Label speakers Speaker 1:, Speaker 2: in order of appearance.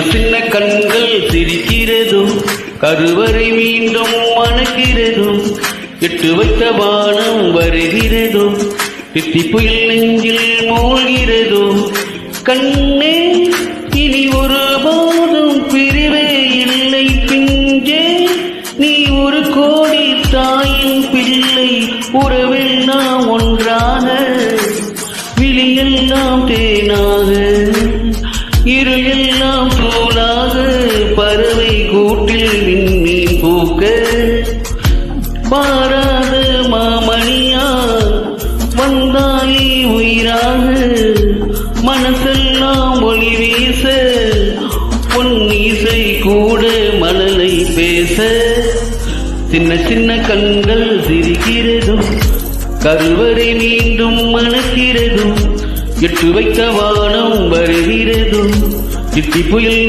Speaker 1: சின்ன கண்கள் சிரிக்கிறதும் கருவறை மீண்டும் மணக்கிறதும் எட்டு வைத்த வானம் வருகிறதும் தித்தி புயல் நெஞ்சில் மூழ்கிறதும் கண்ணே இனி ஒரு போதும் பிரிவே இல்லை பிஞ்சே நீ ஒரு கோடி தாயின் பிள்ளை உறவெல்லாம் ஒன்றாக விழியெல்லாம் தேனாக இருள் எல்லாம் தூளாக பறவை கூட்டில் விண்மீன் பூக்க மாறாத மாமணியா வந்தாயே உயிராக மனசெல்லாம் ஒளி வீச பொன்னீசை கூட மணலை பேச சின்ன சின்ன கண்கள் சிரிக்கிறதும் கருவறை மீண்டும் மணக்கிறதும் எட்டு வைத்த வானம் வருகிறதும் தித்தி புயல்